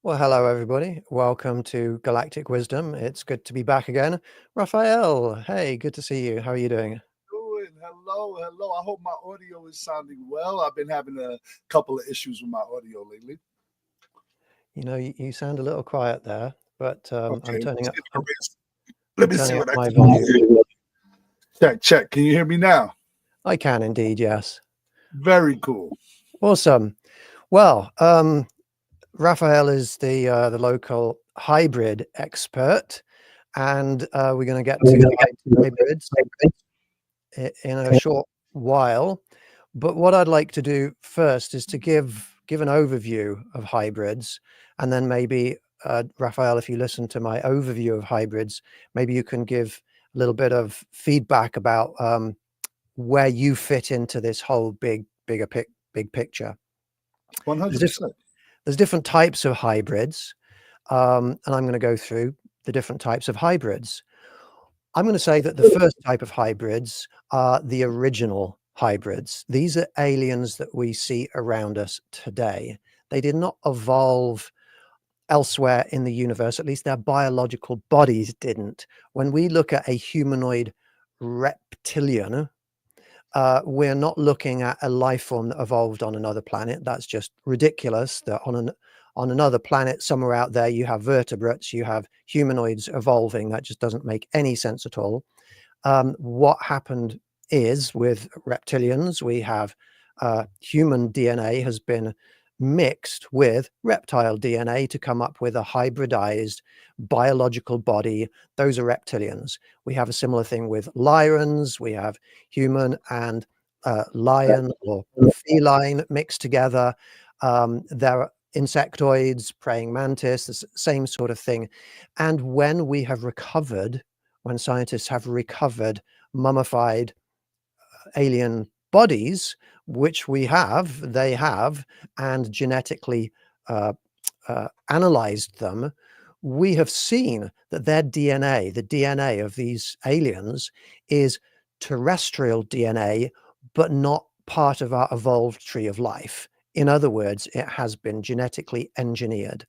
Well, hello, everybody. Welcome to Galactic Wisdom. It's good to be back again. Raphael, hey, good to see you. How are you doing? Doing? Hello, hello. I hope my audio is sounding well. I've been having a couple of issues with my audio lately. You know, you sound a little quiet there, but Okay, I'm let me see turning up what I my can volume. do. Check. Can you hear me now? I can indeed, yes. Very cool. Awesome. Well, Raphael is the local hybrid expert, and we're going to get to hybrids in a short while. But what I'd like to do first is to give an overview of hybrids, and then maybe Raphael, if you listen to my overview of hybrids, maybe you can give a little bit of feedback about where you fit into this whole big picture. There's, 100%. there's different types of hybrids, and I'm going to go through the different types of hybrids. I'm going to say that the first type of hybrids are the original hybrids. These are aliens that we see around us today. They did not evolve elsewhere in the universe, at least their biological bodies didn't. When we look at a humanoid reptilian, we're not looking at a life form that evolved on another planet. That's just ridiculous. That on another planet somewhere out there, you have vertebrates, you have humanoids evolving. That just doesn't make any sense at all. What happened is with reptilians, we have human DNA has been mixed with reptile DNA to come up with a hybridized biological body. Those are reptilians. We have a similar thing with lions. We have human and lion or feline mixed together. There are insectoids, praying mantis, the same sort of thing. And when we have recovered, when scientists have recovered mummified alien bodies, which they have, and genetically analyzed them, we have seen that their DNA, the DNA of these aliens, is terrestrial DNA, but not part of our evolved tree of life. In other words, it has been genetically engineered.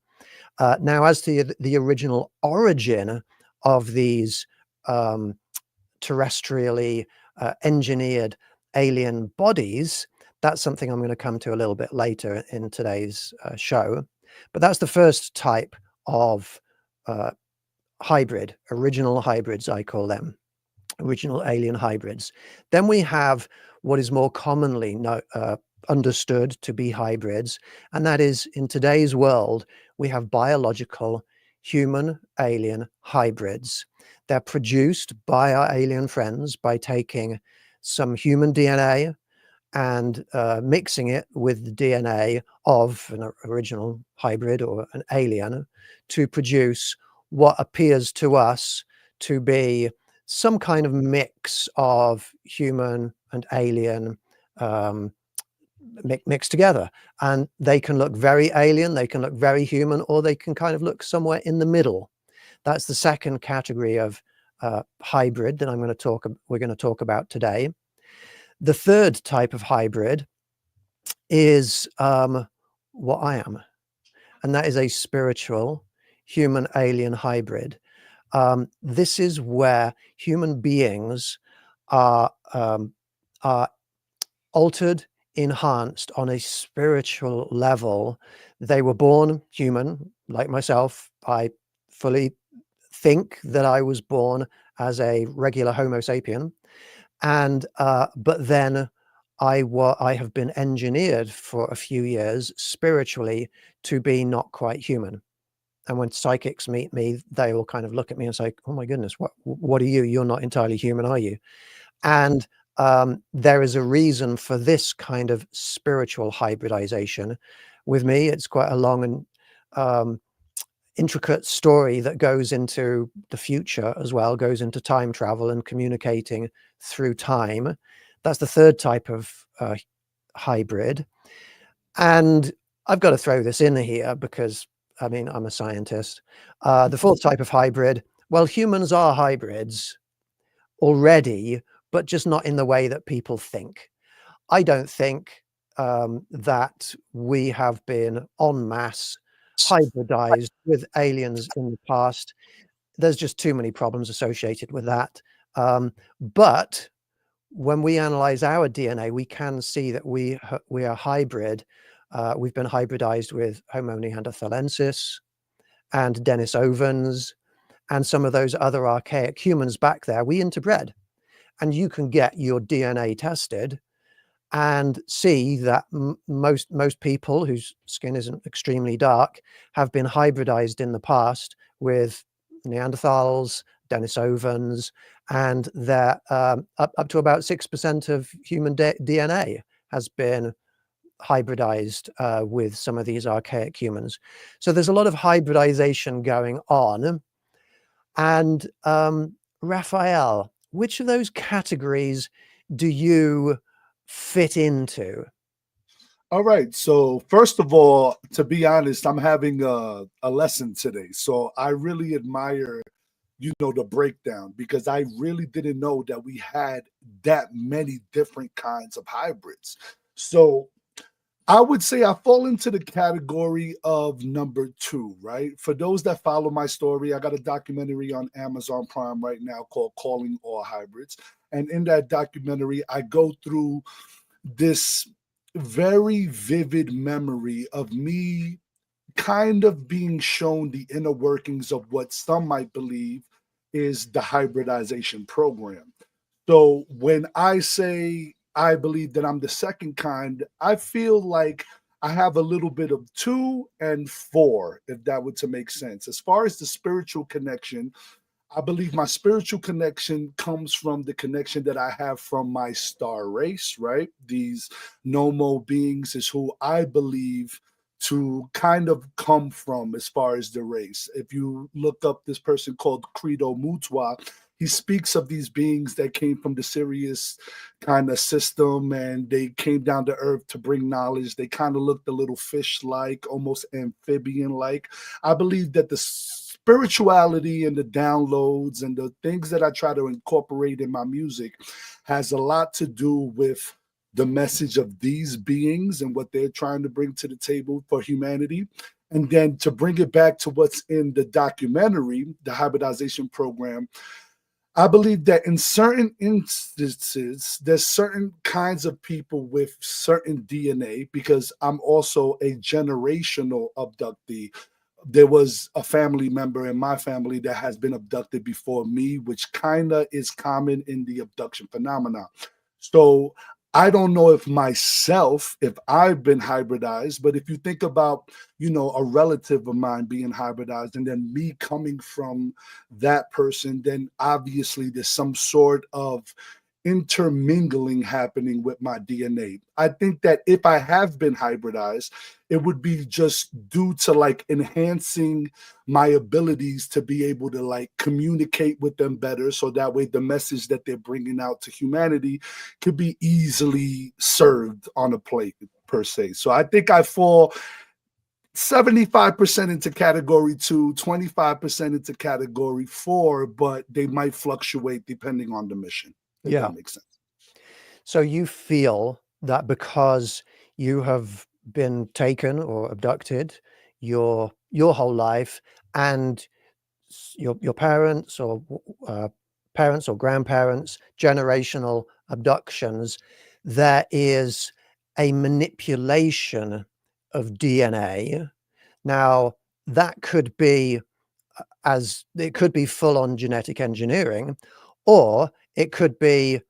Now, as to the original origin of these terrestrially engineered alien bodies, that's something I'm going to come to a little bit later in today's show. But that's the first type of hybrid, original hybrids, I call them, original alien hybrids. Then we have what is more commonly understood to be hybrids, and that is, in today's world, we have biological human alien hybrids. They're produced by our alien friends by taking some human DNA and mixing it with the DNA of an original hybrid or an alien to produce what appears to us to be some kind of mix of human and alien mixed together. And they can look very alien, they can look very human, or they can kind of look somewhere in the middle. That's the second category of hybrid that we're going to talk about today. The third type of hybrid is what I am, and that is a spiritual human alien hybrid. This is where human beings are altered, enhanced on a spiritual level. They were born human, like myself. I fully think that I was born as a regular Homo sapien, and but then I have been engineered for a few years spiritually to be not quite human. And when psychics meet me, they all kind of look at me and say, "Oh my goodness, what are you? You're not entirely human, are you?" And there is a reason for this kind of spiritual hybridization. With me, it's quite a long and intricate story that goes into the future as well, goes into time travel and communicating through time. That's the third type of hybrid. And I've got to throw this in here because, I mean, I'm a scientist. The fourth type of hybrid, well, humans are hybrids already, but just not in the way that people think. I don't think that we have been en masse hybridized with aliens in the past. There's just too many problems associated with that. But when we analyze our DNA, we can see that we are hybrid. We've been hybridized with Homo neanderthalensis and Denisovans and some of those other archaic humans back there. We interbred, and you can get your DNA tested and see that most people whose skin isn't extremely dark have been hybridized in the past with Neanderthals, Denisovans, and that up to about 6% of human DNA has been hybridized with some of these archaic humans. So there's a lot of hybridization going on. And Raphael, which of those categories do you fit into? All right. So first of all, to be honest, I'm having a lesson today. So I really admire, the breakdown, because I really didn't know that we had that many different kinds of hybrids. So I would say I fall into the category of number 2, right? For those that follow my story, I got a documentary on Amazon Prime right now called Calling All Hybrids. And in that documentary, I go through this very vivid memory of me kind of being shown the inner workings of what some might believe is the hybridization program. So when I say I believe that I'm the second kind, I feel like I have a little bit of 2 and 4, if that were to make sense. As far as the spiritual connection, I believe my spiritual connection comes from the connection that I have from my star race, right? These Nomo beings is who I believe to kind of come from as far as the race. If you look up this person called Credo Mutwa, he speaks of these beings that came from the Sirius kind of system, and they came down to earth to bring knowledge. They kind of looked a little fish-like, almost amphibian-like. I believe that the spirituality and the downloads and the things that I try to incorporate in my music has a lot to do with the message of these beings and what they're trying to bring to the table for humanity. And then to bring it back to what's in the documentary, the hybridization program, I believe that in certain instances, there's certain kinds of people with certain DNA, because I'm also a generational abductee. There was a family member in my family that has been abducted before me, which kind of is common in the abduction phenomena. So I don't know if I've been hybridized, but if you think about, a relative of mine being hybridized and then me coming from that person, then obviously there's some sort of intermingling happening with my DNA. I think that if I have been hybridized, it would be just due to like enhancing my abilities to be able to like communicate with them better. So that way the message that they're bringing out to humanity could be easily served on a plate per se. So I think I fall 75% into category 2, 25% into category 4, but they might fluctuate depending on the mission, if that makes sense. So you feel that because you have been taken or abducted your whole life, and your parents or parents or grandparents, generational abductions, there is a manipulation of DNA. Now, that could be it could be full-on genetic engineering, or it could be,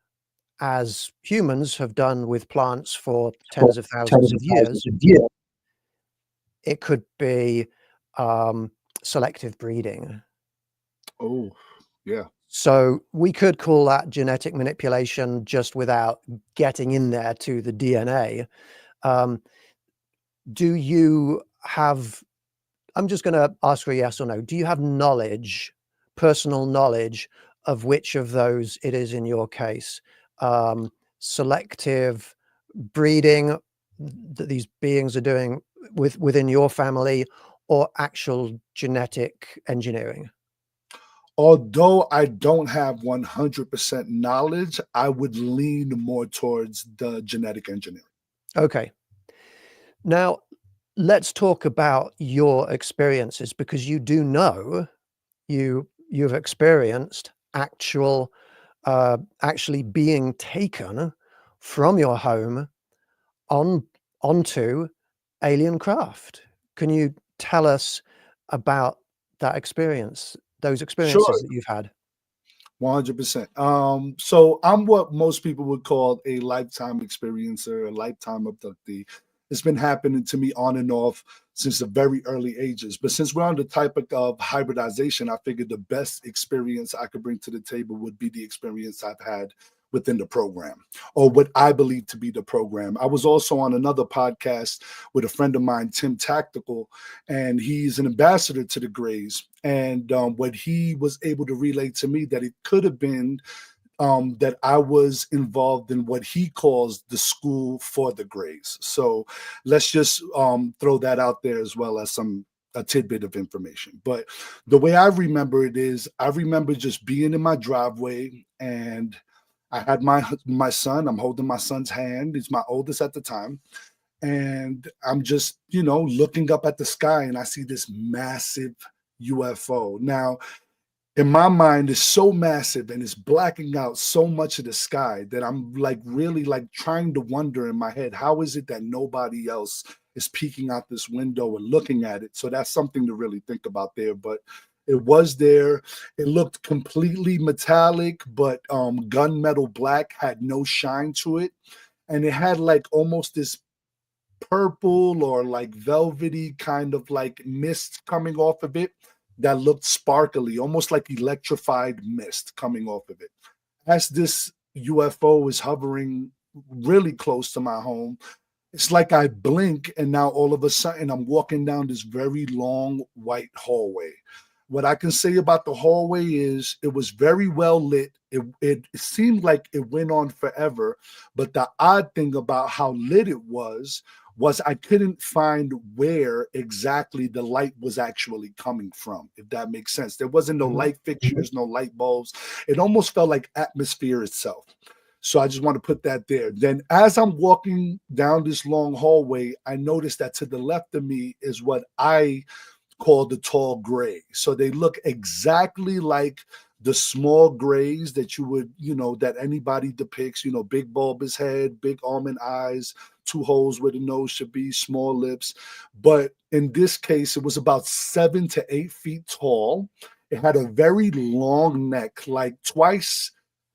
as humans have done with plants for tens of thousands of years, it could be selective breeding. Oh, yeah. So we could call that genetic manipulation just without getting in there to the DNA. Do you have, I'm just going to ask for a yes or no. Do you have knowledge, personal knowledge of which of those it is in your case? Selective breeding that these beings are doing within your family, or actual genetic engineering? Although I don't have 100% knowledge, I would lean more towards the genetic engineering. Okay. Now, let's talk about your experiences, because you do know you've experienced actually being taken from your home on onto alien craft. Can you tell us about that experience, those experiences Sure. that you've had? 100%. So I'm what most people would call a lifetime experiencer, a lifetime abductee. It's been happening to me on and off since the very early ages. But since we're on the topic of hybridization, I figured the best experience I could bring to the table would be the experience I've had within the program, or what I believe to be the program. I was also on another podcast with a friend of mine, Tim Tactical, and he's an ambassador to the Grays. And what he was able to relay to me, that it could have been that I was involved in what he calls the school for the Grays. So let's just throw that out there, as well as a tidbit of information. But the way I remember it is, I remember just being in my driveway, and I had my son. I'm holding my son's hand. He's my oldest at the time. And I'm just, looking up at the sky, and I see this massive UFO. Now, in my mind, it's so massive and it's blacking out so much of the sky that I'm like really like trying to wonder in my head, how is it that nobody else is peeking out this window and looking at it? So that's something to really think about there. But it was there. It looked completely metallic, but gunmetal black, had no shine to it. And it had like almost this purple or like velvety kind of like mist coming off of it that looked sparkly, almost like electrified mist coming off of it. As this UFO is hovering really close to my home, it's like I blink, and now all of a sudden I'm walking down this very long white hallway. What I can say about the hallway is it was very well lit. It seemed like it went on forever. But the odd thing about how lit it was I couldn't find where exactly the light was actually coming from, if that makes sense. There wasn't no Mhm. light fixtures, no light bulbs. It almost felt like atmosphere itself. So I just want to put that there. Then as I'm walking down this long hallway, I noticed that to the left of me is what I called the tall gray. So they look exactly like the small grays that you would, that anybody depicts, big bulbous head, big almond eyes, two holes where the nose should be, small lips. But in this case, it was about 7 to 8 feet tall. It had a very long neck, like twice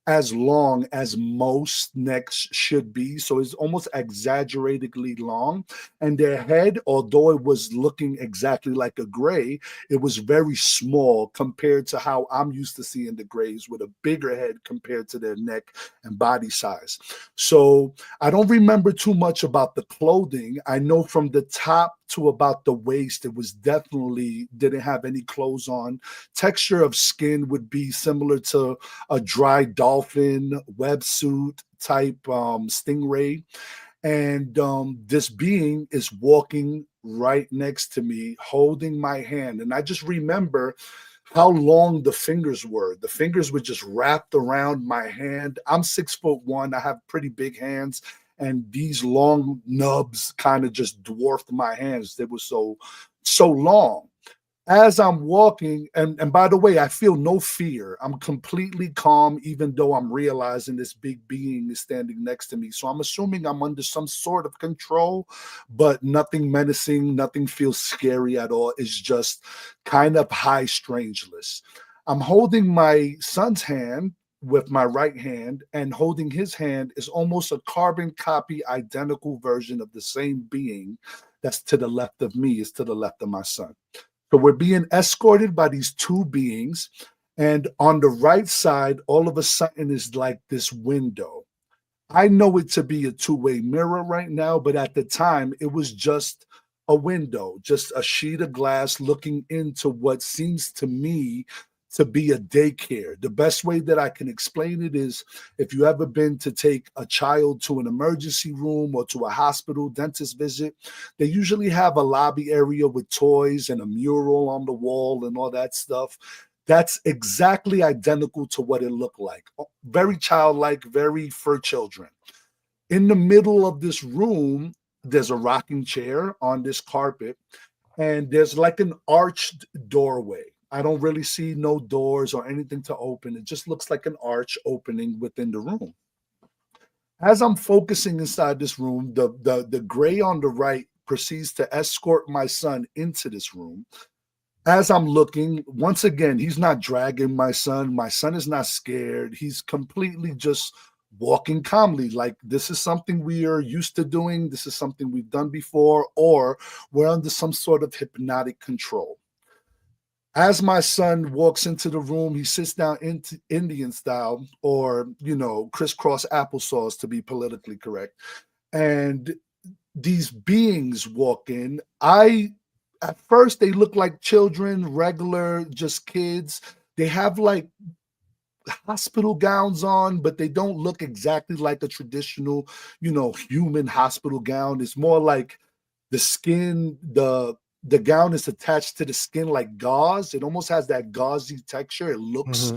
as long as most necks should be. So it's almost exaggeratedly long. And their head, although it was looking exactly like a gray, it was very small compared to how I'm used to seeing the grays, with a bigger head compared to their neck and body size. So I don't remember too much about the clothing. I know from the top to about the waist, it was definitely didn't have any clothes on. Texture of skin would be similar to a dry dolphin websuit type stingray. And this being is walking right next to me, holding my hand. And I just remember how long the fingers were. The fingers were just wrapped around my hand. I'm 6'1". I have pretty big hands, and these long nubs kind of just dwarfed my hands. They were so long. As I'm walking, and by the way, I feel no fear. I'm completely calm, even though I'm realizing this big being is standing next to me. So I'm assuming I'm under some sort of control, but nothing menacing, nothing feels scary at all. It's just kind of high strangeness. I'm holding my son's hand with my right hand, and holding his hand is almost a carbon copy, identical version of the same being that's to the left of me, is to the left of my son. So we're being escorted by these two beings. And on the right side, all of a sudden is like this window. I know it to be a two-way mirror right now, but at the time it was just a window, just a sheet of glass looking into what seems to me to be a daycare. The best way that I can explain it is, if you ever been to take a child to an emergency room or to a hospital dentist visit, they usually have a lobby area with toys and a mural on the wall and all that stuff. That's exactly identical to what it looked like. Very childlike, very for children. In the middle of this room there's a rocking chair on this carpet, and there's like an arched doorway. I don't really see no doors or anything to open. It just looks like an arch opening within the room. As I'm focusing inside this room, the gray on the right proceeds to escort my son into this room. As I'm looking, once again, he's not dragging my son. My son is not scared. He's completely just walking calmly, like this is something we are used to doing. This is something we've done before, or we're under some sort of hypnotic control. As my son walks into the room, he sits down into Indian style, or, crisscross applesauce to be politically correct. And these beings walk in. At first, they look like children, regular, just kids. They have like hospital gowns on, but they don't look exactly like a traditional, human hospital gown. It's more like the skin, the gown is attached to the skin like gauze. It almost has that gauzy texture. It looks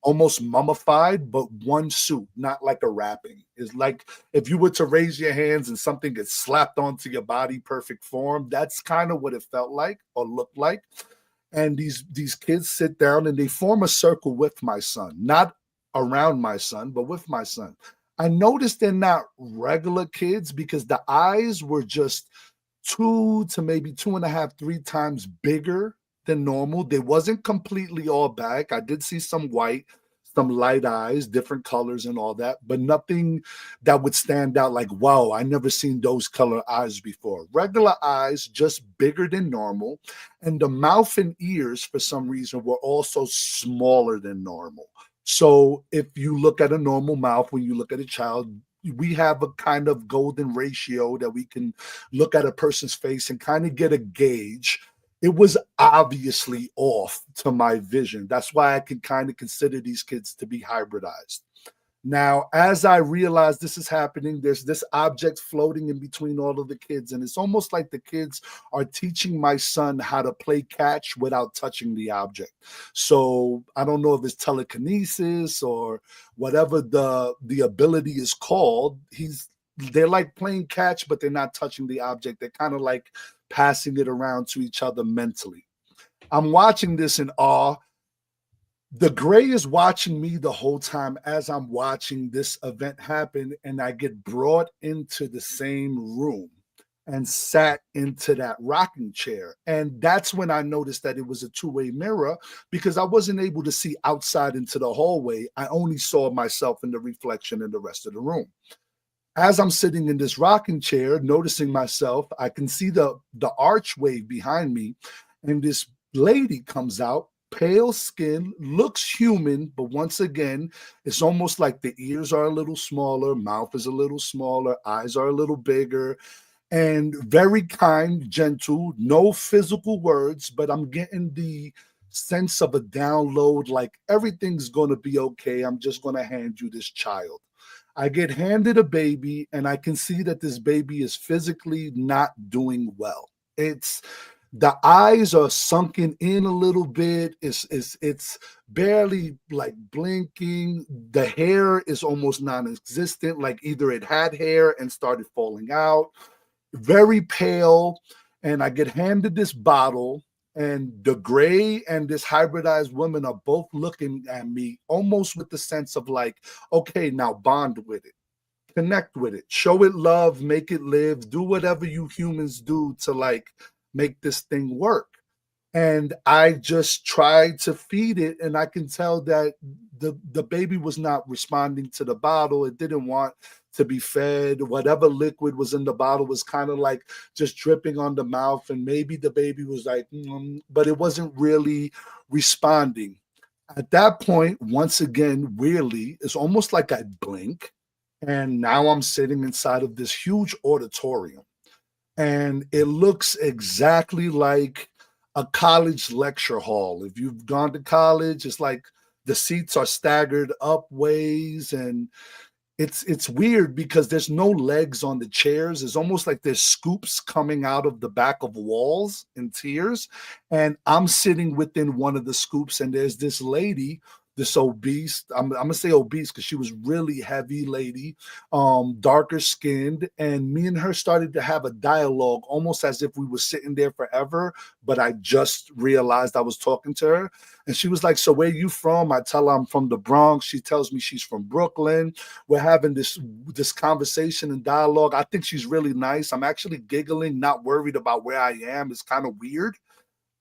almost mummified, but one suit, not like a wrapping. It's like if you were to raise your hands and something gets slapped onto your body, perfect form. That's kind of what it felt like or looked like. And these kids sit down and they form a circle with my son, not around my son, but with my son. I noticed they're not regular kids because the eyes were just 2 to maybe 2.5, 3 times bigger than normal. They wasn't completely all black. I did see some white, some light eyes, different colors and all that, but nothing that would stand out like, wow, I never seen those color eyes before. Regular eyes, just bigger than normal. And the mouth and ears, for some reason, were also smaller than normal. So if you look at a normal mouth, when you look at a child, we have a kind of golden ratio that we can look at a person's face and kind of get a gauge. It was obviously off to my vision. That's why I can kind of consider these kids to be hybridized. Now, as I realize this is happening, there's this object floating in between all of the kids, and it's almost like the kids are teaching my son how to play catch without touching the object. So I don't know if it's telekinesis or whatever the ability is called. They're like playing catch, but they're not touching the object. They're kind of like passing it around to each other mentally. I'm watching this in awe. The gray is watching me the whole time as I'm watching this event happen, and I get brought into the same room and sat into that rocking chair. And that's when I noticed that it was a two-way mirror, because I wasn't able to see outside into the hallway. I only saw myself in the reflection in the rest of the room. As I'm sitting in this rocking chair, noticing myself, I can see the archway behind me, and this lady comes out, pale skin, looks human, but once again, it's almost like the ears are a little smaller, mouth is a little smaller, eyes are a little bigger, and very kind, gentle, no physical words, but I'm getting the sense of a download, like everything's going to be okay. I'm just going to hand you this child. I get handed a baby, and I can see that this baby is physically not doing well. The eyes are sunken in a little bit. It's barely like blinking. The hair is almost non-existent, like either it had hair and started falling out. Very pale. And I get handed this bottle, and the gray and this hybridized woman are both looking at me almost with the sense of like, okay, now bond with it. Connect with it. Show it love. Make it live. Do whatever you humans do to like make this thing work. And I just tried to feed it, and I can tell that the baby was not responding to the bottle. It didn't want to be fed. Whatever liquid was in the bottle was kind of like just dripping on the mouth, and maybe the baby was like, but it wasn't really responding. At that point, once again, weirdly, it's almost like I blink, and now I'm sitting inside of this huge auditorium. And it looks exactly like a college lecture hall. If you've gone to college, it's like the seats are staggered up ways, and it's weird because there's no legs on the chairs. It's almost like there's scoops coming out of the back of walls and tiers. And I'm sitting within one of the scoops, and there's this lady. this obese, I'm gonna say obese because she was really heavy lady, darker skinned, and me and her started to have a dialogue almost as if we were sitting there forever, but I just realized I was talking to her. And she was like, so where you from? I tell her I'm from the Bronx. She tells me she's from Brooklyn. We're having this conversation and dialogue. I think she's really nice. I'm actually giggling, not worried about where I am. It's kind of weird.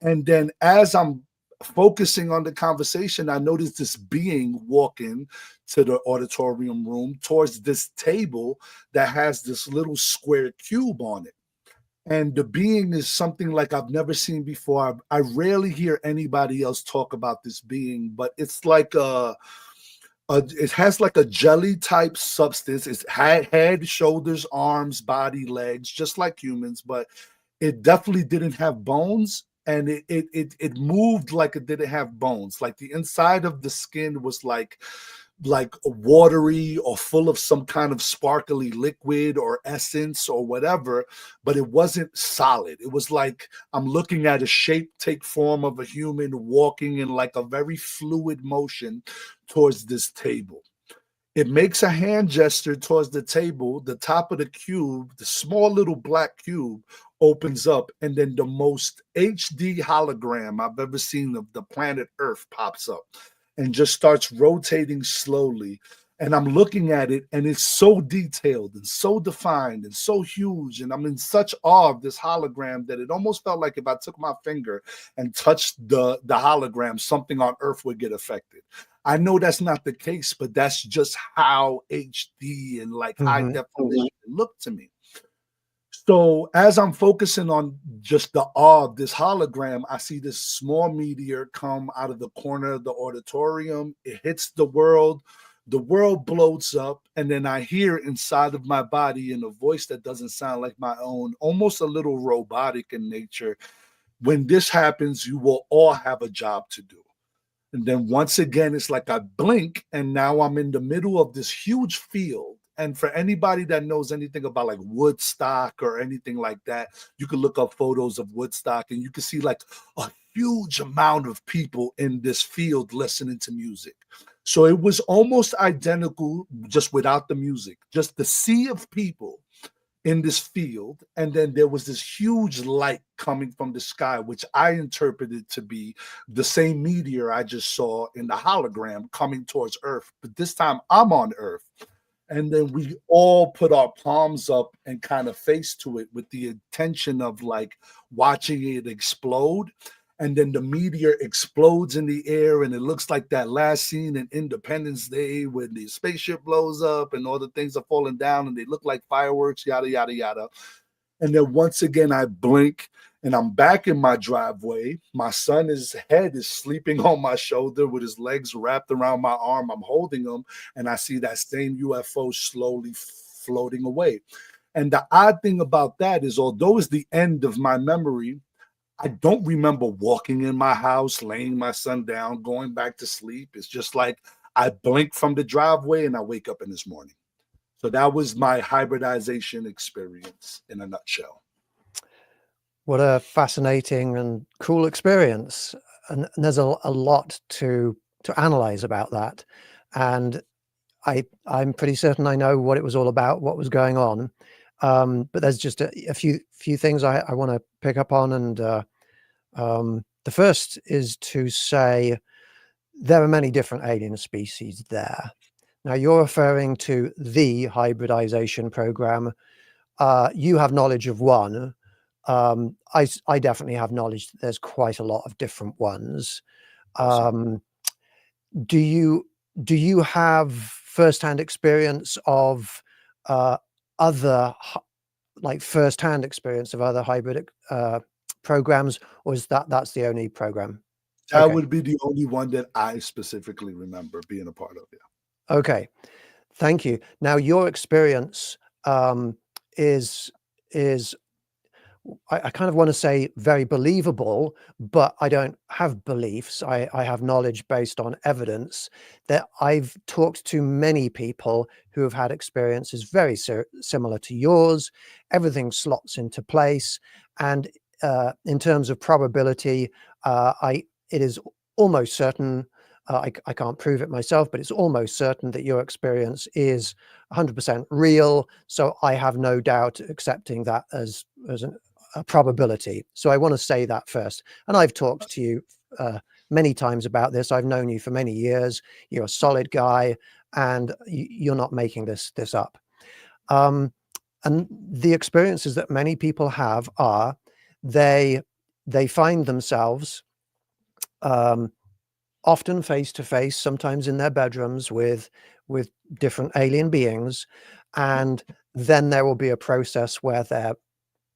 And then as I'm focusing on the conversation, I noticed this being walking to the auditorium room towards this table that has this little square cube on it. And the being is something like I've never seen before. I rarely hear anybody else talk about this being, but it's like it has like a jelly type substance. It's head, shoulders, arms, body, legs, just like humans, but it definitely didn't have bones, and it moved like it didn't have bones. Like the inside of the skin was like watery or full of some kind of sparkly liquid or essence or whatever, but it wasn't solid. It was like I'm looking at a shape take form of a human walking in like a very fluid motion towards this table. It makes a hand gesture towards the table. The top of the cube, the small little black cube, opens up, and then the most HD hologram I've ever seen of the planet Earth pops up and just starts rotating slowly. And I'm looking at it, and it's so detailed and so defined and so huge. And I'm in such awe of this hologram that it almost felt like if I took my finger and touched the hologram, something on Earth would get affected. I know that's not the case, but that's just how HD and like high definition it looked to me. So as I'm focusing on just the awe of this hologram, I see this small meteor come out of the corner of the auditorium. It hits the world blows up, and then I hear inside of my body in a voice that doesn't sound like my own, almost a little robotic in nature, when this happens, you will all have a job to do. And then once again, it's like I blink, and now I'm in the middle of this huge field. And for anybody that knows anything about like Woodstock or anything like that, you can look up photos of Woodstock and you can see like a huge amount of people in this field listening to music. So it was almost identical, just without the music, just the sea of people in this field. And then there was this huge light coming from the sky, which I interpreted to be the same meteor I just saw in the hologram coming towards Earth. But this time I'm on Earth. And then we all put our palms up and kind of face to it with the intention of like watching it explode. And then the meteor explodes in the air, and it looks like that last scene in Independence Day when the spaceship blows up and all the things are falling down and they look like fireworks, yada, yada, yada. And then once again, I blink and I'm back in my driveway. My son's head is sleeping on my shoulder with his legs wrapped around my arm. I'm holding him, and I see that same UFO slowly floating away. And the odd thing about that is, although it's the end of my memory, I don't remember walking in my house, laying my son down, going back to sleep. It's just like I blink from the driveway and I wake up in this morning. So that was my hybridization experience in a nutshell. What a fascinating and cool experience. And there's a lot to analyze about that. And I'm pretty certain I know what it was all about, what was going on. But there's just a few things I want to pick up on. And the first is to say there are many different alien species there. Now, you're referring to the hybridization program. You have knowledge of one. I definitely have knowledge that there's quite a lot of different ones. Do you have firsthand experience of other, like firsthand experience of other hybrid programs, or is that's the only program? That would be the only one that I specifically remember being a part of. Yeah. Okay, thank you. Now, your experience is I kind of want to say very believable, but I don't have beliefs. I have knowledge based on evidence. That I've talked to many people who have had experiences very similar to yours. Everything slots into place, and in terms of probability, it is almost certain I can't prove it myself, but it's almost certain that your experience is 100% real. So I have no doubt accepting that as a probability. So I want to say that first. And I've talked to you many times about this. I've known you for many years. You're a solid guy, and you're not making this up. And the experiences that many people have are they find themselves often face to face, sometimes in their bedrooms with different alien beings, and then there will be a process where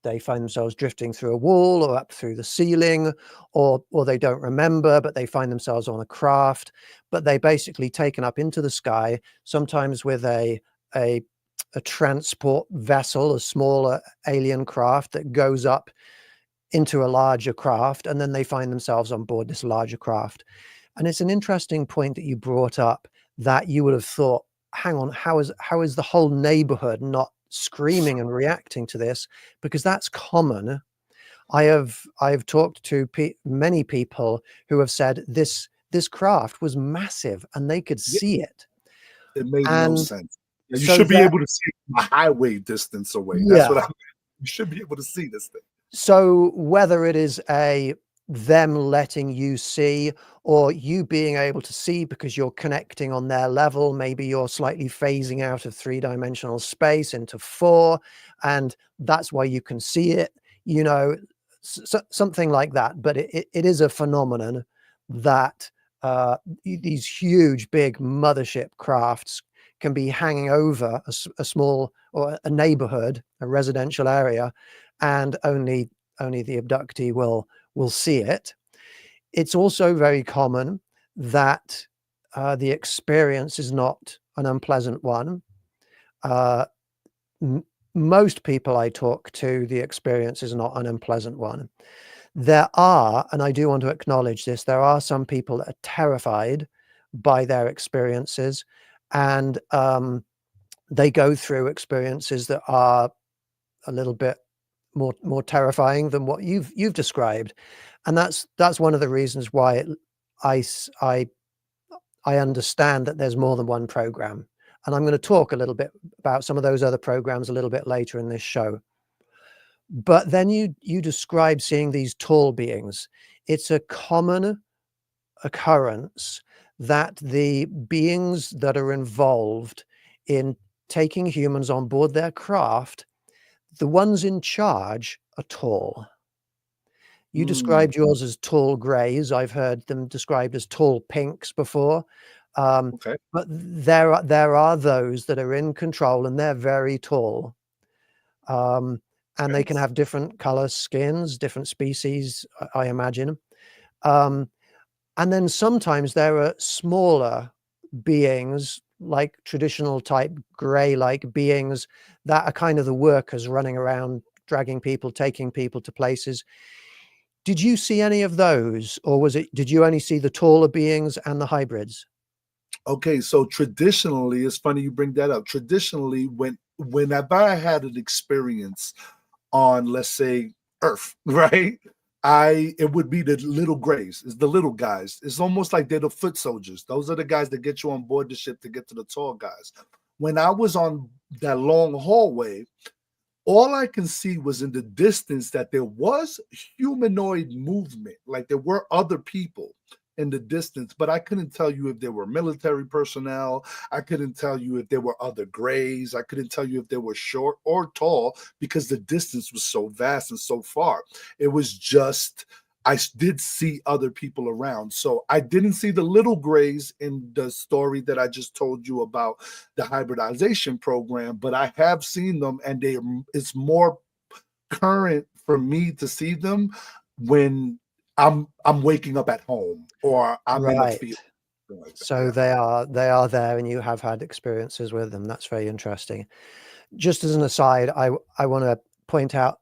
they find themselves drifting through a wall or up through the ceiling, or they don't remember, but they find themselves on a craft, but they basically taken up into the sky, sometimes with a transport vessel, a smaller alien craft that goes up into a larger craft, and then they find themselves on board this larger craft. And it's an interesting point that you brought up, that you would have thought, hang on, how is the whole neighborhood not screaming and reacting to this? Because that's common. I've talked to many people who have said this craft was massive and they could see it. It made no sense. You so should be able to see a highway distance away. That's what I mean. You should be able to see this thing. So whether it is them letting you see, or you being able to see because you're connecting on their level, maybe you're slightly phasing out of 3-dimensional space into 4, and that's why you can see it, something like that. But it is a phenomenon that these huge, big mothership crafts can be hanging over a small, or a neighborhood, a residential area, and only the abductee will see it. It's also very common that the experience is not an unpleasant one. Most people I talk to, the experience is not an unpleasant one. There are, and I do want to acknowledge this, there are some people that are terrified by their experiences, and they go through experiences that are a little bit more terrifying than what you've described. And that's one of the reasons why I understand that there's more than one program. And I'm going to talk a little bit about some of those other programs a little bit later in this show. But then you describe seeing these tall beings. It's a common occurrence that the beings that are involved in taking humans on board their craft, the ones in charge, are tall. You described yours as tall grays. I've heard them described as tall pinks before. Okay. But there are those that are in control, and they're very tall. And they can have different color skins, different species, I imagine. And then sometimes there are smaller beings, like traditional type gray-like beings, that are kind of the workers running around, dragging people, taking people to places. Did you see any of those, or did you only see the taller beings and the hybrids? Okay, so traditionally, it's funny you bring that up. Traditionally, whenever I had an experience on, let's say, Earth, right? It would be the little grays. It's the little guys. It's almost like they're the foot soldiers. Those are the guys that get you on board the ship to get to the tall guys. When I was on that long hallway, all I can see was in the distance that there was humanoid movement, like there were other people in the distance, but I couldn't tell you if there were military personnel. I couldn't tell you if there were other grays. I couldn't tell you if they were short or tall, because the distance was so vast and so far. It was just, I did see other people around. So I didn't see the little grays in the story that I just told you about the hybridization program, but I have seen them, and it's more current for me to see them when I'm waking up at home, or I'm in a field. Like so they are there, and you have had experiences with them. That's very interesting. Just as an aside, I want to point out,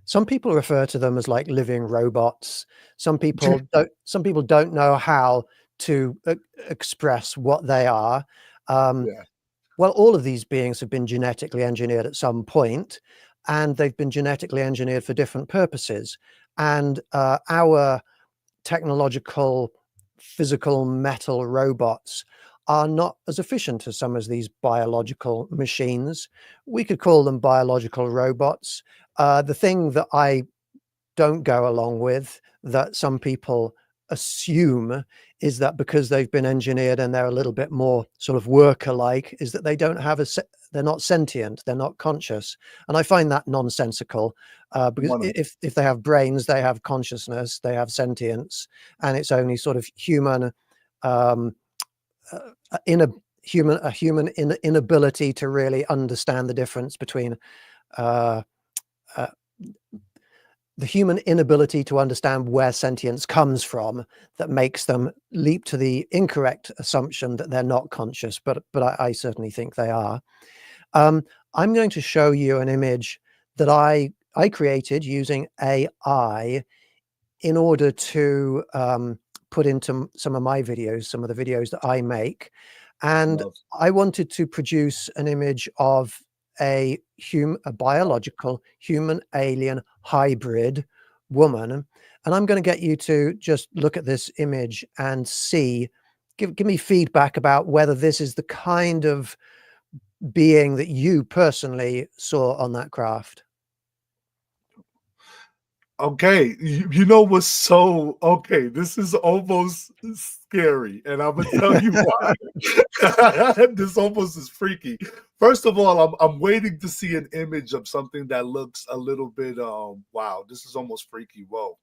some people refer to them as like living robots. Some people don't know how to express what they are. Well, all of these beings have been genetically engineered at some point, and they've been genetically engineered for different purposes. And our technological physical metal robots are not as efficient as some of these biological machines. We could call them biological robots. The thing that I don't go along with, that some people assume, is that because they've been engineered and they're a little bit more sort of worker-like, is that they don't have they're not sentient, they're not conscious. And I find that nonsensical, because if they have brains, they have consciousness, they have sentience, and it's only sort of human, in a human inability to really understand the difference between uh, uh, the human inability to understand where sentience comes from that makes them leap to the incorrect assumption that they're not conscious, but I certainly think they are. I'm going to show you an image that I created using AI in order to put into some of my videos, some of the videos that I make. And I wanted to produce an image of a biological human alien hybrid woman. And I'm going to get you to just look at this image and see, give me feedback about whether this is the kind of being that you personally saw on that craft. Okay, you know what's so okay? This is almost scary, and I'm gonna tell you why. This almost is freaky. First of all, I'm waiting to see an image of something that looks a little bit wow. This is almost freaky. Whoa.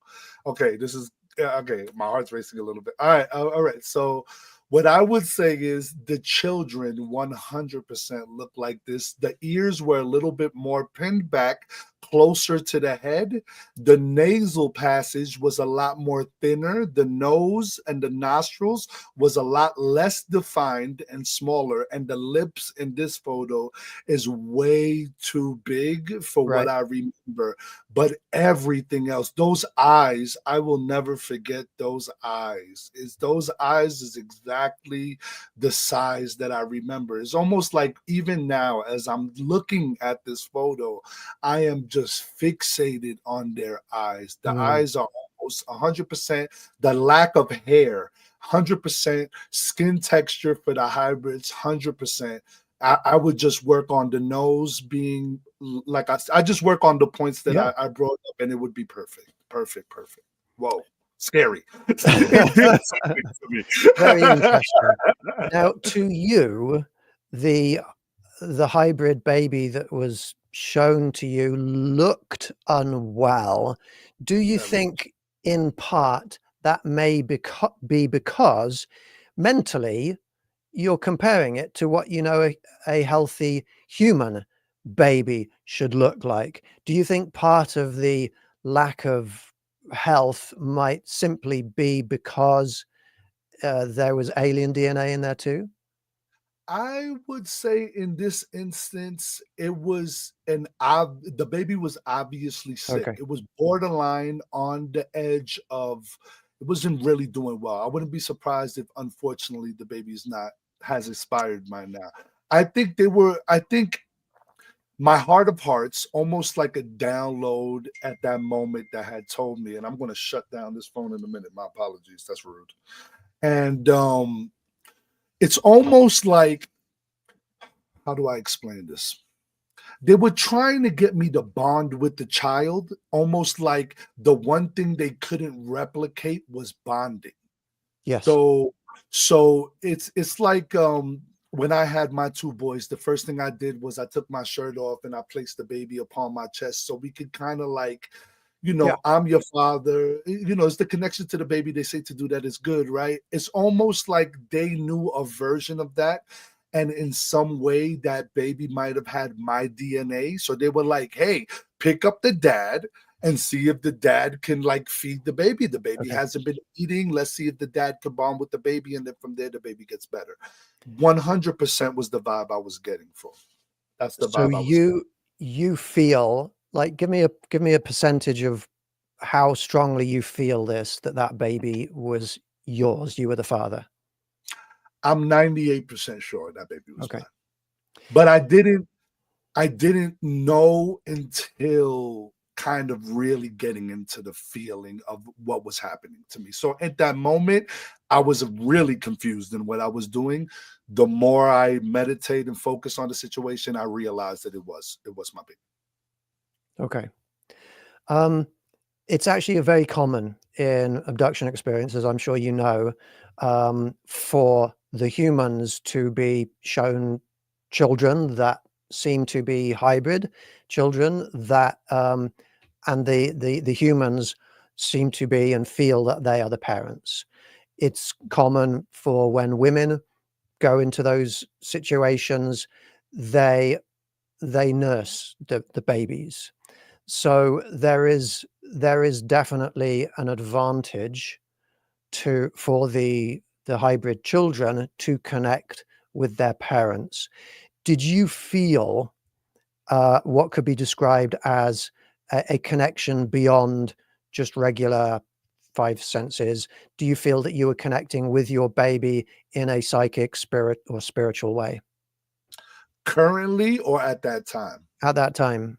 Okay, this is okay. My heart's racing a little bit. All right. So what I would say is the children 100% look like this. The ears were a little bit more pinned back, closer to the head. The nasal passage was a lot more thinner. The nose and the nostrils was a lot less defined and smaller. And the lips in this photo is way too big for what I remember. But everything else, those eyes, I will never forget those eyes. Those eyes is exactly the size that I remember. It's almost like even now, as I'm looking at this photo, I am just fixated on their eyes. The eyes are almost 100%. The lack of hair, 100%. Skin texture for the hybrids, 100%. I would just work on the nose being like I just work on the points that I brought up, and it would be perfect. Whoa, scary. Very interesting. Now, to you, the hybrid baby that was shown to you looked unwell. Do you think, in part, that may be because mentally you're comparing it to what you know a healthy human baby should look like? Do you think part of the lack of health might simply be because there was alien DNA in there too? I would say in this instance, it was the baby was obviously sick. Okay. It was borderline on the edge of it wasn't really doing well. I wouldn't be surprised if unfortunately the baby's not has expired by now. I think my heart of hearts, almost like a download at that moment that had told me, and I'm gonna shut down this phone in a minute. My apologies, that's rude. And it's almost like, how do I explain this? They were trying to get me to bond with the child, almost like the one thing they couldn't replicate was bonding. Yes. So it's like when I had my two boys, the first thing I did was I took my shirt off and I placed the baby upon my chest so we could kind of like, I'm your father. It's the connection to the baby. They say to do that is good, right? It's almost like they knew a version of that. And in some way, that baby might have had my DNA. So they were like, hey, pick up the dad and see if the dad can like feed the baby. The baby hasn't been eating. Let's see if the dad can bond with the baby. And then from there, the baby gets better. 100% was the vibe I was getting from. That's the vibe I was getting. You feel like, give me a percentage of how strongly you feel that baby was yours. You were the father. I'm 98% sure that baby was mine. But I didn't know until kind of really getting into the feeling of what was happening to me. So at that moment, I was really confused in what I was doing. The more I meditate and focus on the situation, I realized that it was my baby. Okay. It's actually very common in abduction experiences, I'm sure you know, for the humans to be shown children that seem to be hybrid children that, and the humans seem to be and feel that they are the parents. It's common for when women go into those situations, they nurse the babies. So there is definitely an advantage for the hybrid children to connect with their parents. Did you feel what could be described as a connection beyond just regular five senses? Do you feel that you were connecting with your baby in a psychic, spirit, or spiritual way Currently or at that time? at that time?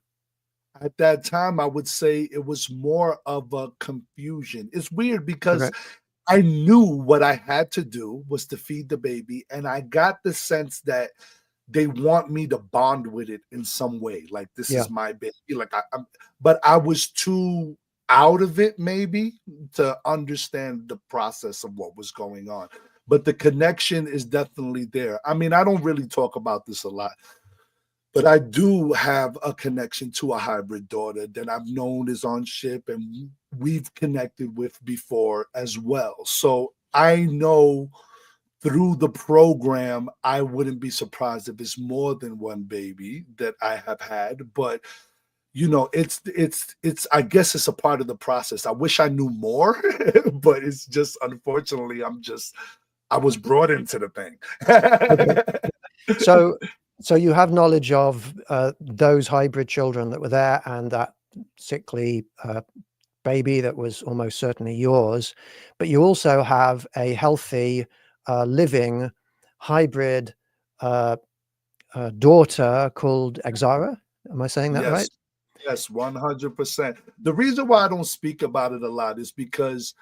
At that time, I would say it was more of a confusion. It's weird because Okay. I knew what I had to do was to feed the baby, and I got the sense that they want me to bond with it in some way. Like this Yeah. is my baby. Like but I was too out of it maybe to understand the process of what was going on. But the connection is definitely there. I mean, I don't really talk about this a lot, but I do have a connection to a hybrid daughter that I've known is on ship and we've connected with before as well. So I know through the program, I wouldn't be surprised if it's more than one baby that I have had. But you know, it's I guess it's a part of the process. I wish I knew more, but it's just unfortunately I was brought into the thing. Okay. So you have knowledge of those hybrid children that were there and that sickly baby that was almost certainly yours, but you also have a healthy, living hybrid daughter called Exara. Am I saying that Yes. right? Yes, 100%. The reason why I don't speak about it a lot is because,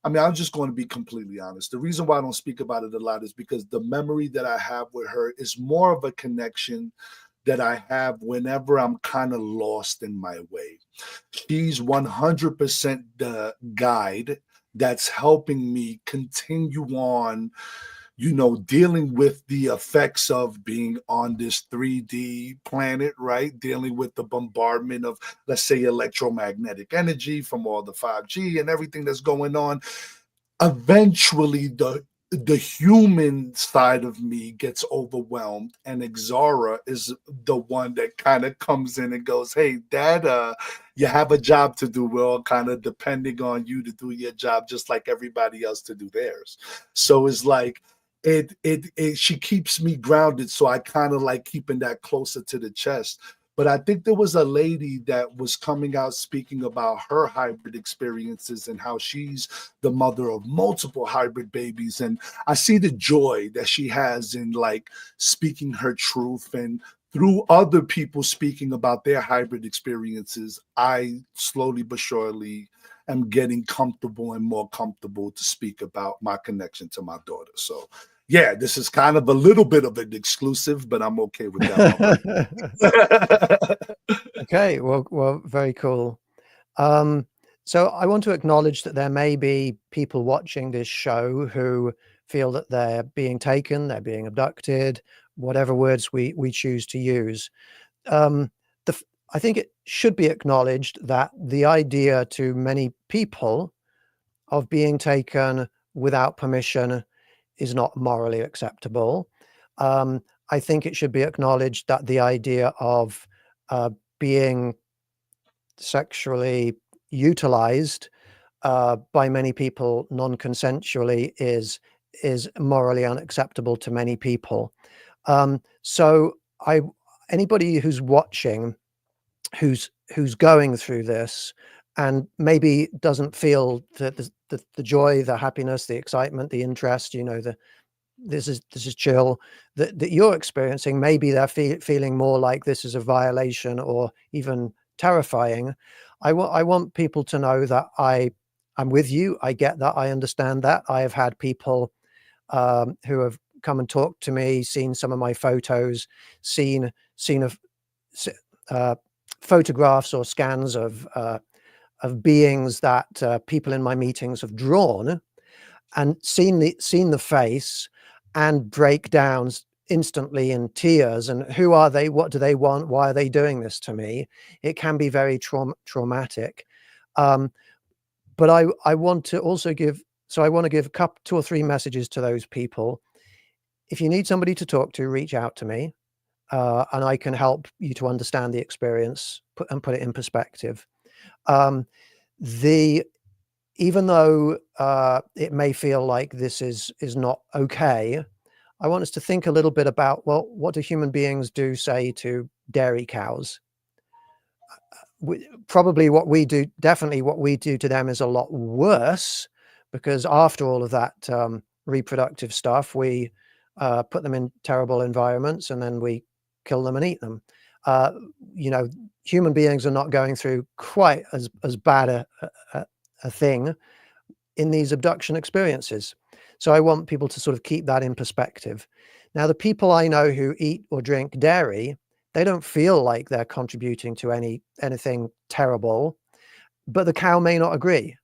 I mean, I'm just going to be completely honest. The reason why I don't speak about it a lot is because the memory that I have with her is more of a connection that I have whenever I'm kind of lost in my way. She's 100% the guide that's helping me continue on, you know, dealing with the effects of being on this 3D planet, right? Dealing with the bombardment of, let's say, electromagnetic energy from all the 5G and everything that's going on. Eventually, the human side of me gets overwhelmed, and Exara is the one that kind of comes in and goes, "Hey, Dad, you have a job to do. We're all kind of depending on you to do your job, just like everybody else to do theirs." So it's like she keeps me grounded, so I kind of like keeping that closer to the chest. But I think there was a lady that was coming out speaking about her hybrid experiences and how she's the mother of multiple hybrid babies. And I see the joy that she has in like speaking her truth, and through other people speaking about their hybrid experiences, I slowly but surely am getting comfortable and more comfortable to speak about my connection to my daughter. So yeah, this is kind of a little bit of an exclusive, but I'm okay with that one. Okay, well, very cool. Um, so I want to acknowledge that there may be people watching this show who feel that they're being taken, they're being abducted, whatever words we choose to use. Um, I think it should be acknowledged that the idea to many people of being taken without permission is not morally acceptable. Um, I think it should be acknowledged that the idea of being sexually utilized by many people non-consensually is morally unacceptable to many people. So anybody who's watching, who's going through this and maybe doesn't feel the joy, the happiness, the excitement, the interest, you know, this is chill that you're experiencing, maybe they're feeling more like this is a violation or even terrifying, I want people to know that I'm with you. I get that. I understand that. I have had people who have come and talked to me, seen some of my photos, seen photographs or scans of beings that people in my meetings have drawn, and seen the face and break down instantly in tears. And who are they? What do they want? Why are they doing this to me? It can be very traumatic. But I want to also give, so I want to give a couple, 2 or 3 messages to those people. If you need somebody to talk to, reach out to me, and I can help you to understand the experience put it in perspective. Even though it may feel like this is not okay, I want us to think a little bit about, well, what do human beings do, say, to dairy cows? Probably definitely what we do to them is a lot worse, because after all of that reproductive stuff, we put them in terrible environments and then we kill them and eat them. Human beings are not going through quite as bad a thing in these abduction experiences. So I want people to sort of keep that in perspective. Now, the people I know who eat or drink dairy, they don't feel like they're contributing to anything terrible, but the cow may not agree.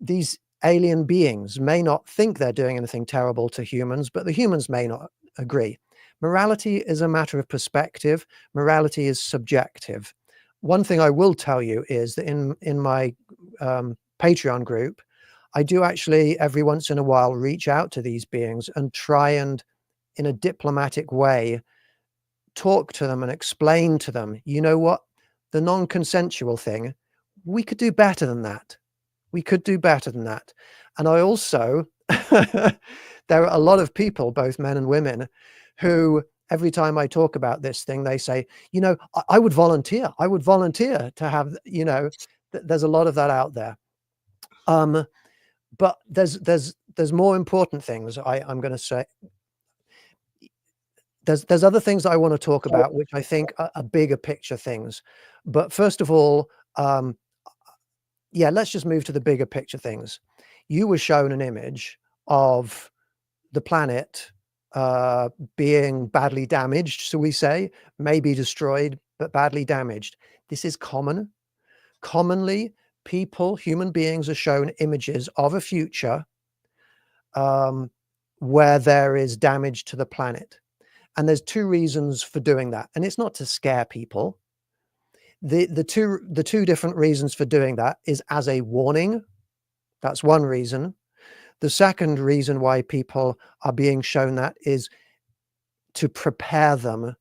These alien beings may not think they're doing anything terrible to humans, but the humans may not agree. Morality is a matter of perspective. Morality is subjective. One thing I will tell you is that in my Patreon group, I do actually every once in a while reach out to these beings and try and, in a diplomatic way, talk to them and explain to them, you know what, the non-consensual thing, we could do better than that. We could do better than that. And I also, there are a lot of people, both men and women, who every time I talk about this thing, they say, I would volunteer. I would volunteer to have, there's a lot of that out there. But there's more important things I'm going to say. There's other things that I want to talk about, which I think are bigger picture things. But first of all, let's just move to the bigger picture things. You were shown an image of the planet being badly damaged, so we say, maybe destroyed, but badly damaged. This is common. Commonly, human beings are shown images of a future where there is damage to the planet. And there's 2 reasons for doing that. And it's not to scare people. The two different reasons for doing that is as a warning. That's one reason. The second reason why people are being shown that is to prepare them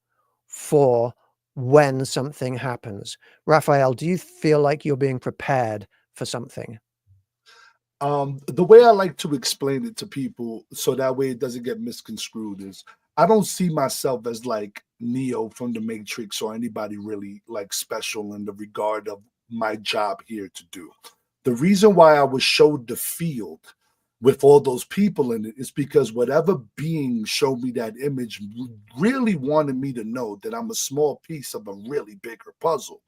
for when something happens. Raphael, do you feel like you're being prepared for something? The way I like to explain it to people so that way it doesn't get misconstrued is I don't see myself as like Neo from the Matrix or anybody really like special in the regard of my job here to do. The reason why I was showed the field with all those people in it is because whatever being showed me that image really wanted me to know that I'm a small piece of a really bigger puzzle.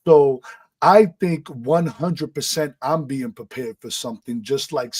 So I think 100% I'm being prepared for something, just like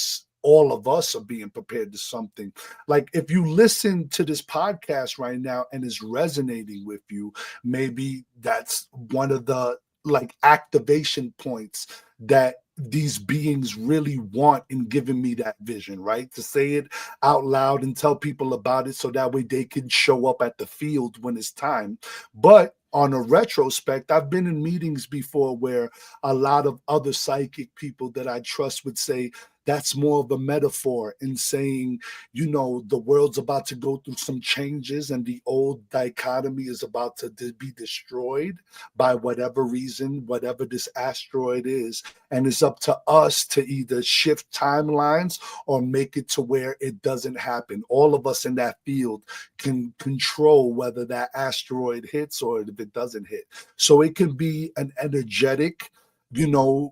all of us are being prepared to something. Like if you listen to this podcast right now and it's resonating with you, maybe that's one of the like activation points that these beings really want in giving me that vision, right? To say it out loud and tell people about it so that way they can show up at the field when it's time. But on a retrospect, I've been in meetings before where a lot of other psychic people that I trust would say, that's more of a metaphor in saying, the world's about to go through some changes and the old dichotomy is about to be destroyed by whatever reason, whatever this asteroid is. And it's up to us to either shift timelines or make it to where it doesn't happen. All of us in that field can control whether that asteroid hits or if it doesn't hit. So it can be an energetic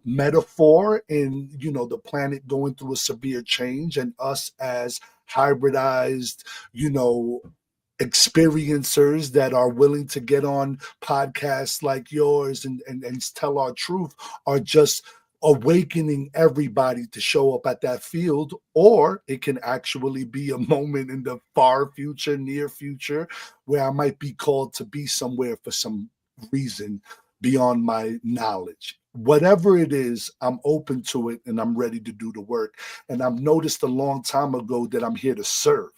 metaphor in, the planet going through a severe change and us as hybridized, experiencers that are willing to get on podcasts like yours and tell our truth are just awakening everybody to show up at that field, or it can actually be a moment in the far future, near future, where I might be called to be somewhere for some reason beyond my knowledge. Whatever it is, I'm open to it and I'm ready to do the work. And I've noticed a long time ago that I'm here to serve.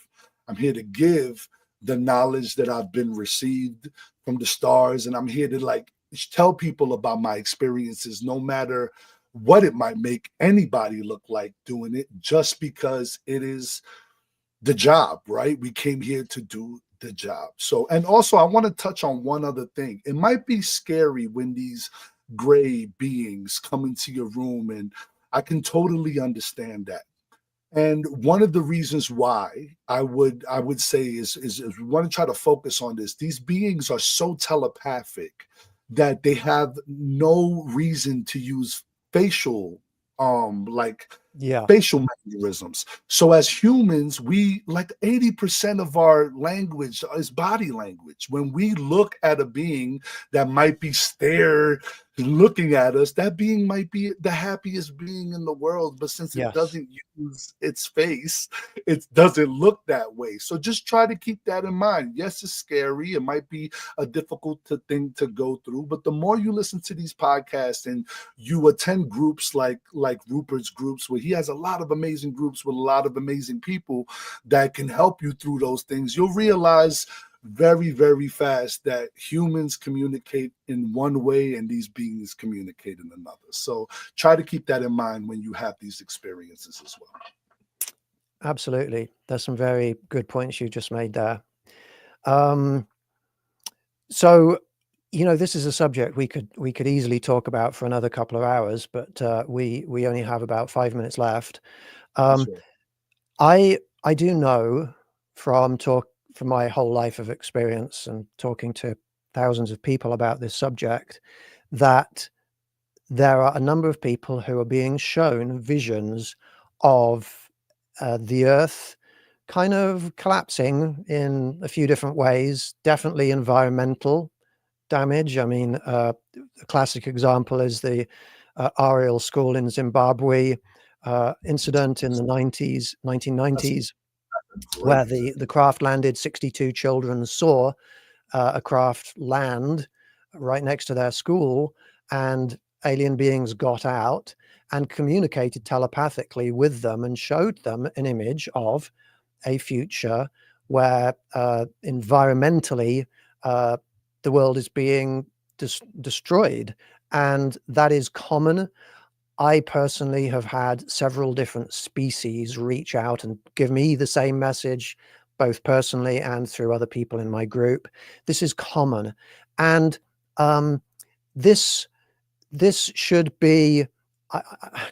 I'm here to give the knowledge that I've been received from the stars, and I'm here to like tell people about my experiences, no matter what it might make anybody look like doing it, just because it is the job, right? We came here to do the job. So, and also I want to touch on one other thing. It might be scary when these gray beings come into your room, and I can totally understand that. And one of the reasons why I would say is we want to try to focus on this. These beings are so telepathic that they have no reason to use facial like Yeah. facial mannerisms. So as humans, we like 80% of our language is body language. When we look at a being that might be stare looking at us, that being might be the happiest being in the world, but since it Yes. doesn't use its face, it doesn't look that way. So just try to keep that in mind. Yes, it's scary. It might be a difficult thing to go through, but the more you listen to these podcasts and you attend groups like Rupert's groups, where he has a lot of amazing groups with a lot of amazing people that can help you through those things, you'll realize very, very fast that humans communicate in one way and these beings communicate in another. So try to keep that in mind when you have these experiences as well. Absolutely. There's some very good points you just made there. So, this is a subject we could easily talk about for another couple of hours, but we only have about 5 minutes left. Um, Sure. I do know from my whole life of experience and talking to thousands of people about this subject that there are a number of people who are being shown visions of the Earth kind of collapsing in a few different ways. Definitely environmental damage. I mean, a classic example is the Ariel School in Zimbabwe incident in the 1990s, where Great. the craft landed. 62 children saw a craft land right next to their school, and alien beings got out and communicated telepathically with them and showed them an image of a future where environmentally the world is being destroyed. And that is common. I personally have had several different species reach out and give me the same message, both personally and through other people in my group. This is common. And this should be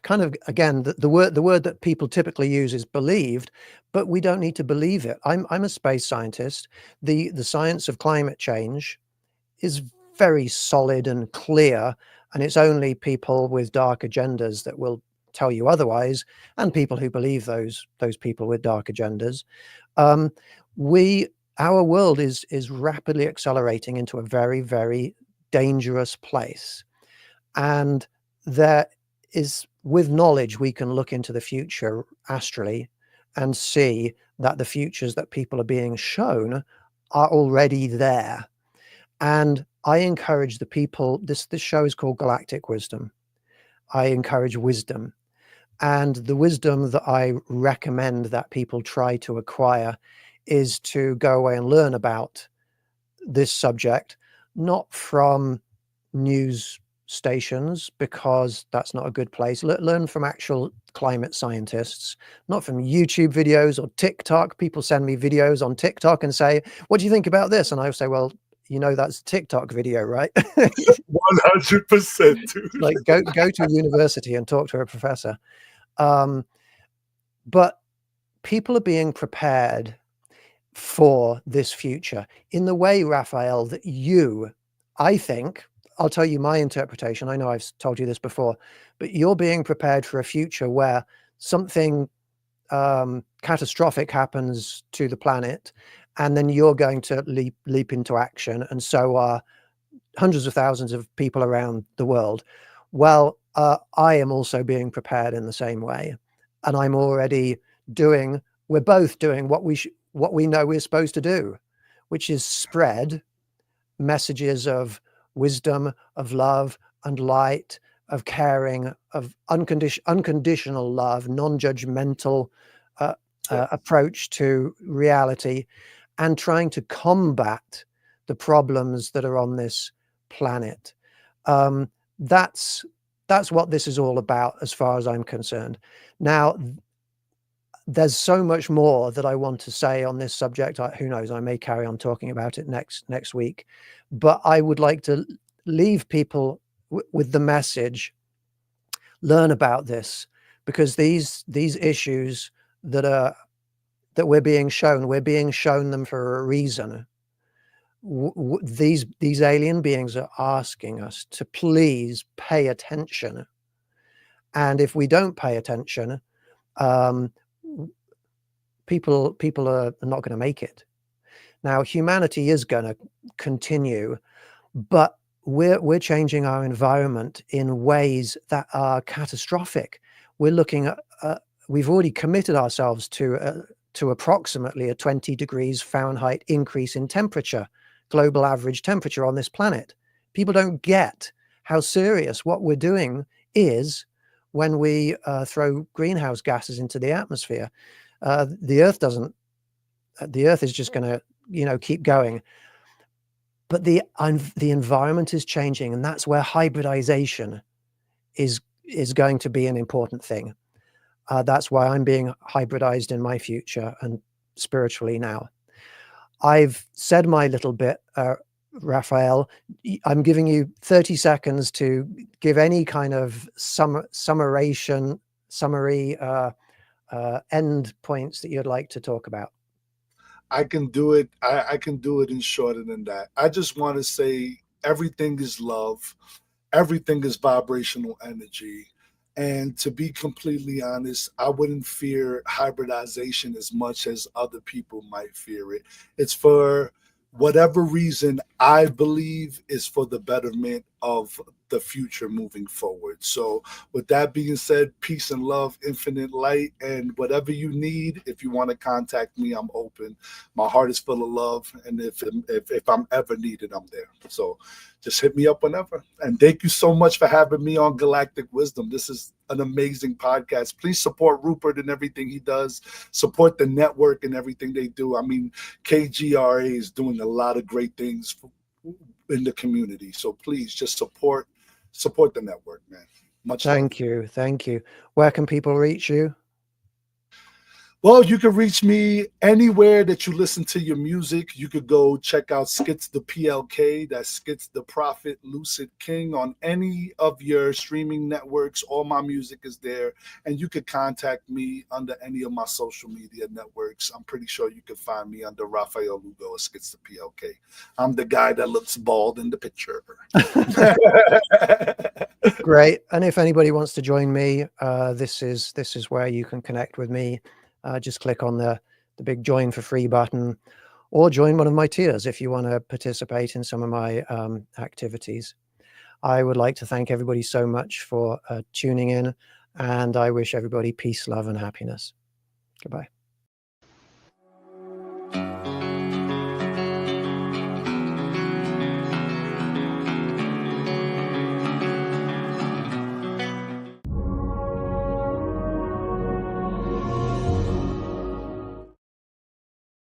kind of, again, the word that people typically use is believed, but we don't need to believe it. I'm a space scientist. The science of climate change is very solid and clear, and it's only people with dark agendas that will tell you otherwise, and people who believe those people with dark agendas. Um, our world is rapidly accelerating into a very, very dangerous place, and there is, with knowledge, we can look into the future astrally and see that the futures that people are being shown are already there. And I encourage the people, this show is called Galactic Wisdom. I encourage wisdom. And the wisdom that I recommend that people try to acquire is to go away and learn about this subject, not from news stations, because that's not a good place. Learn from actual climate scientists, not from YouTube videos or TikTok. People send me videos on TikTok and say, "What do you think about this?" And I say, "Well, that's a TikTok video, right?" 100%, dude. Like, go to a university and talk to a professor. But people are being prepared for this future in the way, Raphael, that I think, I'll tell you my interpretation. I know I've told you this before, but you're being prepared for a future where something catastrophic happens to the planet, and then you're going to leap into action, and so are hundreds of thousands of people around the world. Well, I am also being prepared in the same way, and I'm already doing. We're both doing what we know we're supposed to do, which is spread messages of wisdom, of love and light, of caring, of unconditional love, non-judgmental approach to reality, and trying to combat the problems that are on this planet. That's what this is all about, as far as I'm concerned. Now, there's so much more that I want to say on this subject. Who knows? I may carry on talking about it next week, but I would like to leave people with the message: learn about this, because these issues that we're being shown them for a reason. These alien beings are asking us to please pay attention, and if we don't pay attention, people are not going to make it. Now, humanity is going to continue, but we're changing our environment in ways that are catastrophic. We're looking at we've already committed ourselves to approximately a 20 degrees Fahrenheit increase in temperature, global average temperature on this planet. People don't get how serious what we're doing is when we throw greenhouse gases into the atmosphere. The Earth is just going to, keep going. But the environment is changing, and that's where hybridization is going to be an important thing. That's why I'm being hybridized in my future and spiritually now. I've said my little bit, Raphael. I'm giving you 30 seconds to give any kind of summary end points that you'd like to talk about. I can do it. I can do it in shorter than that. I just want to say everything is love. Everything is vibrational energy. And to be completely honest, I wouldn't fear hybridization as much as other people might fear it. It's for whatever reason I believe is for the betterment of the future moving forward. So with that being said, peace and love, infinite light, and whatever you need, if you want to contact me, I'm open. My heart is full of love, and if I'm ever needed, I'm there. So just hit me up whenever. And thank you so much for having me on Galactic Wisdom. This is an amazing podcast. Please support Rupert and everything he does. Support the network and everything they do. I mean, KGRA is doing a lot of great things in the community. So please just support the network, man. Much love. Thank you. Where can people reach you? Well, you can reach me anywhere that you listen to your music. You could go check out Skits the PLK, that's Skits the Prophet Lucid King, on any of your streaming networks. All my music is there. And you could contact me under any of my social media networks. I'm pretty sure you can find me under Raphael Lugo or Skits the PLK. I'm the guy that looks bald in the picture. Great. And if anybody wants to join me, this is where you can connect with me. Just click on the big join for free button, or join one of my tiers if you want to participate in some of my activities. I would like to thank everybody so much for tuning in, and I wish everybody peace, love, and happiness. Goodbye.